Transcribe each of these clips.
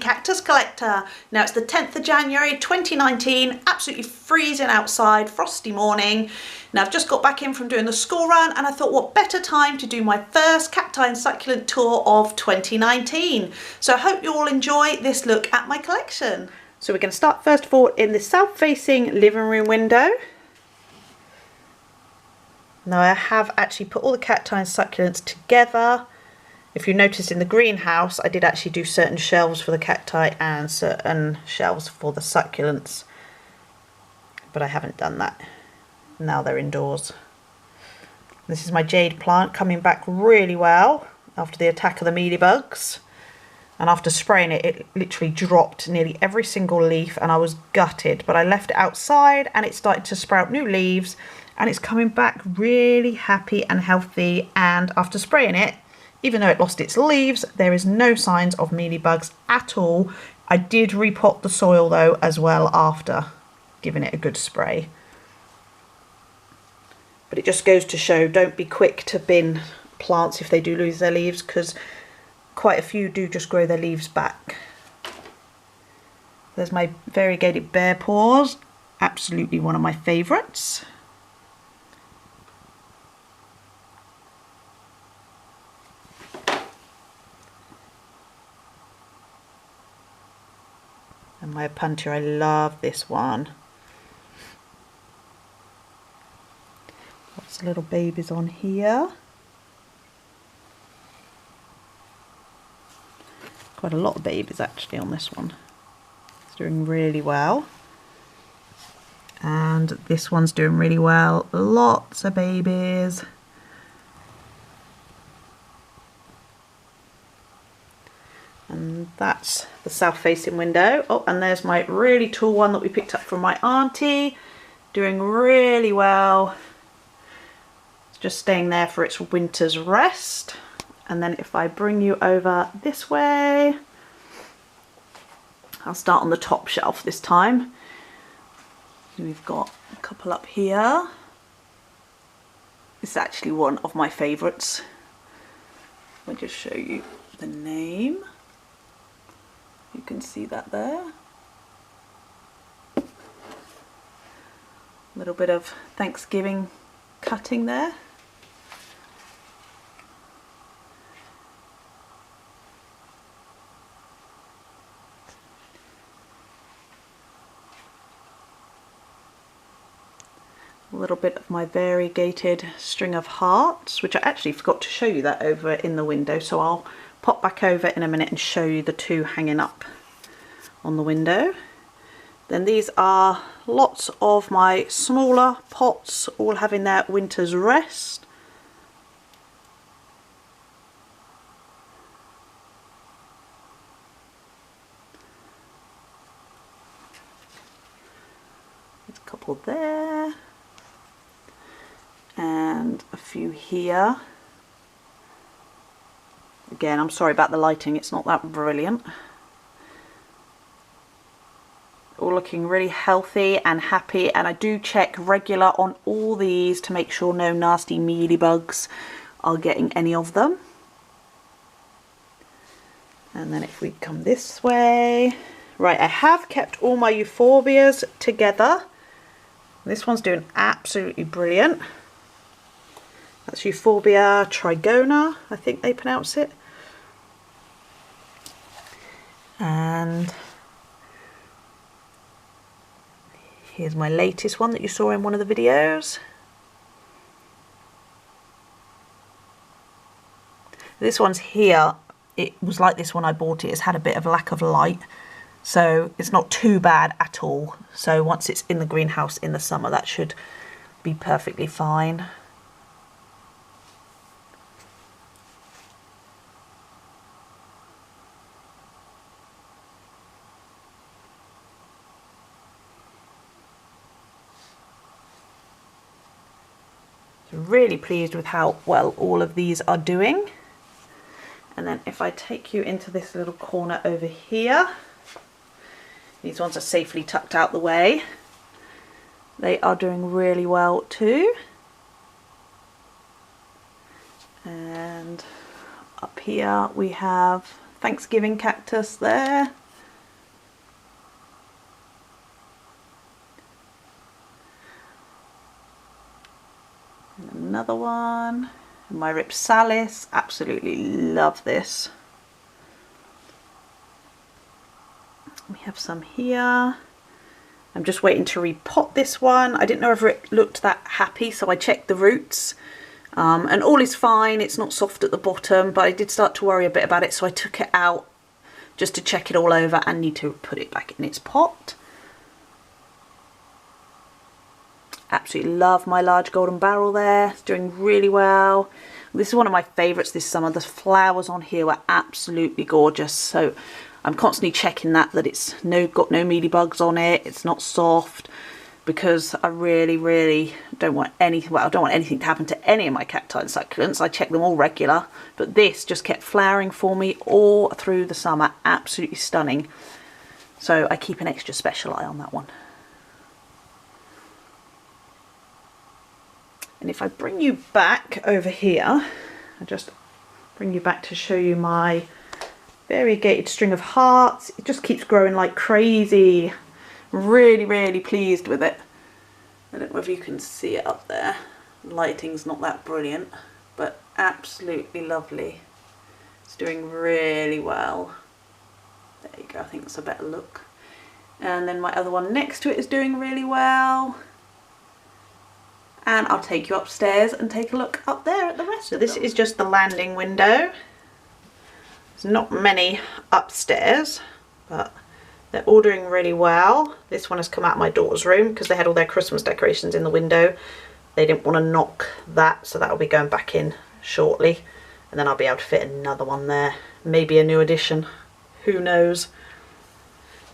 cactus collector. Now it's the 10th of January 2019, absolutely freezing outside, frosty morning. Now I've just got back in from doing the school run and I thought what better time to do my first Cacti and Succulent tour of 2019. So I hope you all enjoy this look at my collection. So we're going to start first of all in the south-facing living room window. Now I have actually put all the Cacti and Succulents together. If you notice in the greenhouse, I did actually do certain shelves for the cacti and certain shelves for the succulents, but I haven't done that. Now they're indoors. This is my jade plant coming back really well after the attack of the mealybugs. And after spraying it, it literally dropped nearly every single leaf and I was gutted, but I left it outside and it started to sprout new leaves and it's coming back really happy and healthy. And after spraying it, even though it lost its leaves, there is no signs of mealybugs at all. I did repot the soil though as well after giving it a good spray. But it just goes to show, don't be quick to bin plants if they do lose their leaves, because quite a few do just grow their leaves back. There's my variegated bear paws, absolutely one of my favourites. And my punter, I love this one. Lots of little babies on here. Quite a lot of babies actually on this one. It's doing really well. And this one's doing really well. Lots of babies. And that's the south-facing window. Oh, and there's my really tall one that we picked up from my auntie. Doing really well. It's just staying there for its winter's rest. And then if I bring you over this way, I'll start on the top shelf this time. We've got a couple up here. This is actually one of my favourites. I'll just show you the name. You can see that there. A little bit of Thanksgiving cutting there. A little bit of my variegated string of hearts, which I actually forgot to show you that over in the window, so I'll pop back over in a minute and show you the two hanging up on the window. Then these are lots of my smaller pots, all having their winter's rest. There's a couple there. And a few here. Again, I'm sorry about the lighting, it's not that brilliant. All looking really healthy and happy, and I do check regular on all these to make sure no nasty mealybugs are getting any of them. And then if we come this way, right, I have kept all my euphorbias together. This one's doing absolutely brilliant. That's Euphorbia trigona, I think they pronounce it. And here's my latest one that you saw in one of the videos. This one's here. It was like this when I bought it. It's had a bit of lack of light, so it's not too bad at all. So once it's in the greenhouse in the summer, that should be perfectly fine. Really pleased with how well all of these are doing. And then if I take you into this little corner over here, these ones are safely tucked out the way. They are doing really well too. And up here we have Thanksgiving cactus there. And another one. My Ripsalis, absolutely love this. We have some here. I'm just waiting to repot this one. I didn't know if it looked that happy, so I checked the roots. And all is fine, it's not soft at the bottom, but I did start to worry a bit about it, so I took it out just to check it all over and need to put it back in its pot. Absolutely love my large golden barrel there, it's doing really well. This is one of my favourites this summer. The flowers on here were absolutely gorgeous, so I'm constantly checking that it's got no mealybugs on it, it's not soft, because I really don't want anything, well, I don't want anything to happen to any of my cacti and succulents. I check them all regular, but this just kept flowering for me all through the summer, absolutely stunning. So I keep an extra special eye on that one. And if I bring you back over here, I just bring you back to show you my variegated string of hearts. It just keeps growing like crazy. Really pleased with it. I don't know if you can see it up there. Lighting's not that brilliant, but absolutely lovely. It's doing really well. There you go, I think that's a better look. And then my other one next to it is doing really well. And I'll take you upstairs and take a look up there at the rest of them. So this is just the landing window. There's not many upstairs, but they're all doing really well. This one has come out of my daughter's room because they had all their Christmas decorations in the window. They didn't want to knock that, so that'll be going back in shortly. And then I'll be able to fit another one there. Maybe a new addition, who knows.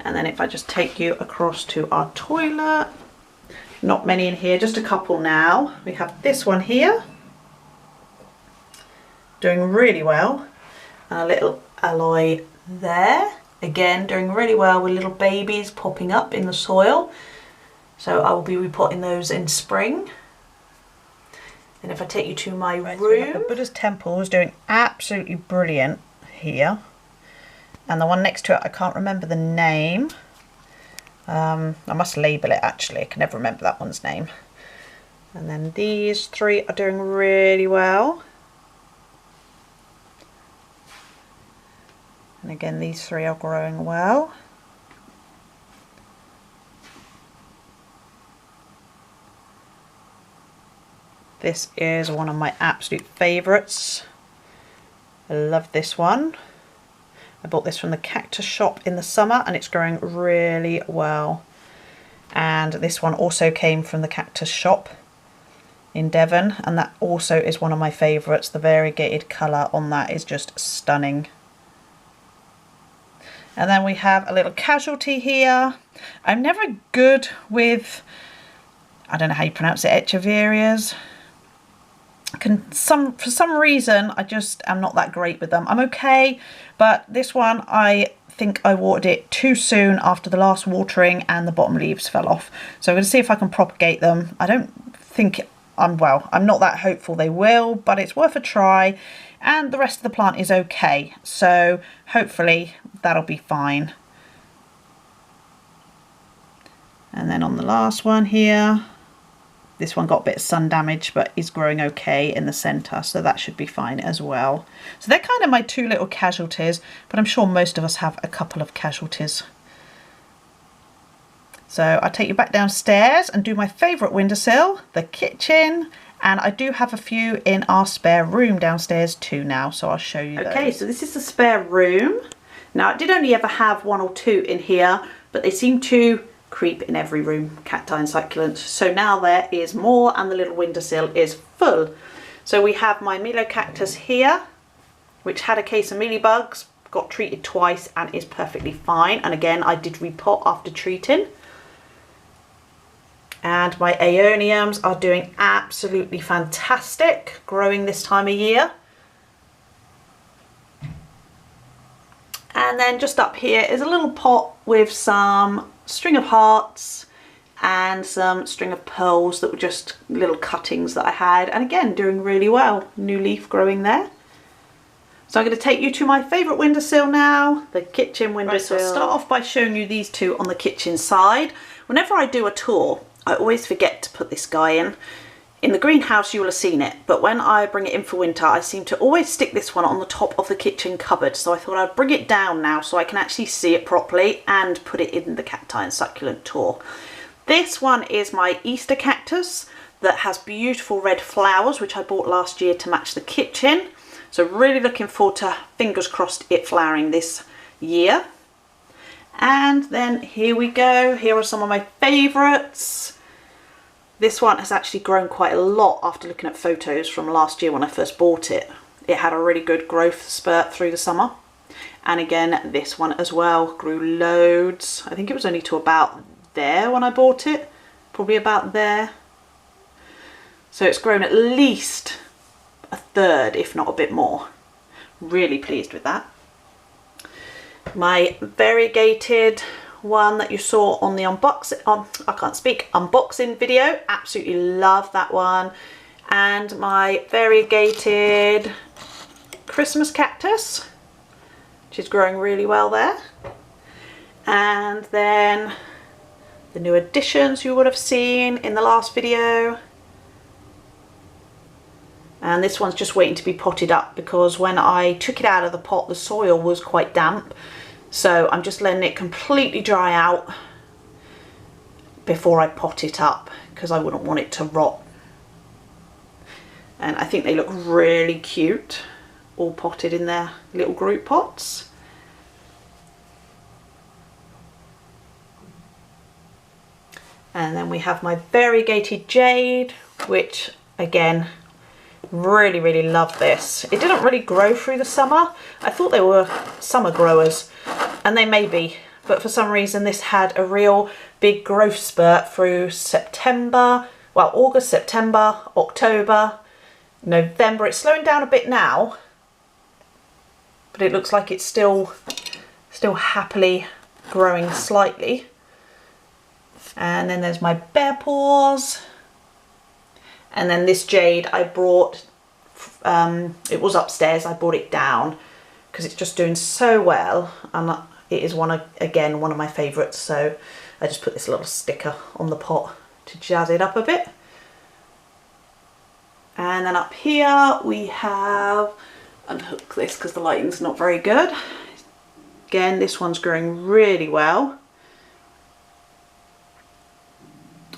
And then if I just take you across to our toilet. Not many in here, just a couple now. We have this one here, doing really well. And a little alloy there. Again, doing really well with little babies popping up in the soil. So I will be repotting those in spring. And if I take you to my room. The Buddha's temple is doing absolutely brilliant here. And the one next to it, I can't remember the name. I must label it actually, I can never remember that one's name. And then these three are doing really well. And again, these three are growing well. This is one of my absolute favourites. I love this one. I bought this from the cactus shop in the summer and it's growing really well. And this one also came from the cactus shop in Devon, and that also is one of my favourites. The variegated colour on that is just stunning. And then we have a little casualty here. I'm never good with, I don't know how you pronounce it, echeverias. For some reason I just am not that great with them. I'm okay, but this one I think I watered it too soon after the last watering and the bottom leaves fell off. So I'm going to see if I can propagate them. I don't think I'm not that hopeful they will, but it's worth a try, and the rest of the plant is okay, so hopefully that'll be fine. And then on the last one here, this one got a bit of sun damage, but is growing okay in the centre, so that should be fine as well. So they're kind of my two little casualties, but I'm sure most of us have a couple of casualties. So I'll take you back downstairs and do my favourite windowsill, the kitchen, and I do have a few in our spare room downstairs too now, so I'll show you those. Okay, so this is the spare room. Now I did only ever have one or two in here, but they seem to creep in every room, cacti and succulents. So now there is more and the little windowsill is full. So we have my Milo cactus here, which had a case of mealybugs, got treated twice and is perfectly fine. And again, I did repot after treating. And my aeoniums are doing absolutely fantastic, growing this time of year. And then just up here is a little pot with some string of hearts and some string of pearls that were just little cuttings that I had, and again doing really well. New leaf growing there. So I'm going to take you to my favourite windowsill now, the kitchen windowsill. Right, so I'll start off by showing you these two on the kitchen side. Whenever I do a tour, I always forget to put this guy in In the greenhouse you will have seen it, but when I bring it in for winter I seem to always stick this one on the top of the kitchen cupboard, so I thought I'd bring it down now so I can actually see it properly and put it in the Cacti and Succulent tour. This one is my Easter cactus that has beautiful red flowers, which I bought last year to match the kitchen. So really looking forward to, fingers crossed, it flowering this year. And then here we go. Here are some of my favourites. This one has actually grown quite a lot after looking at photos from last year when I first bought it. It had a really good growth spurt through the summer. And again, this one as well grew loads. I think it was only to about there when I bought it. Probably about there. So it's grown at least a third, if not a bit more. Really pleased with that. My variegated one that you saw on the unboxing video, absolutely love that one. And my variegated Christmas cactus, which is growing really well there. And then the new additions you would have seen in the last video. And this one's just waiting to be potted up because when I took it out of the pot the soil was quite damp, so I'm just letting it completely dry out before I pot it up because I wouldn't want it to rot. And I think they look really cute all potted in their little group pots. And then we have my variegated jade, which again, really love this. It didn't really grow through the summer. I thought they were summer growers, and they may be, but for some reason this had a real big growth spurt through September, well, August, September, October, November. It's slowing down a bit now, but it looks like it's still happily growing slightly. And then there's my bear paws. And then this jade I brought, it was upstairs, I brought it down because it's just doing so well, and it is again one of my favourites, so I just put this little sticker on the pot to jazz it up a bit. And then up here we have, unhook this because the lighting's not very good. Again, this one's growing really well.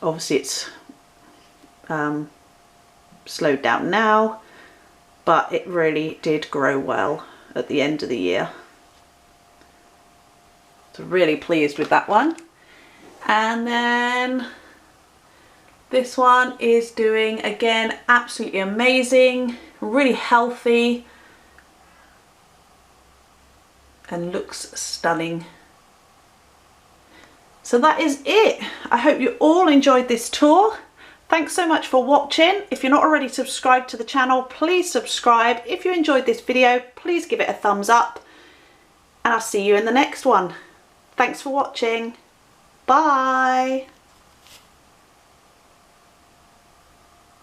Obviously it's slowed down now, but it really did grow well at the end of the year. So really pleased with that one. And then this one is doing again absolutely amazing, really healthy and looks stunning. So that is it. I hope you all enjoyed this tour. Thanks so much for watching. If you're not already subscribed to the channel, please subscribe. If you enjoyed this video, please give it a thumbs up, and I'll see you in the next one. Thanks for watching. Bye.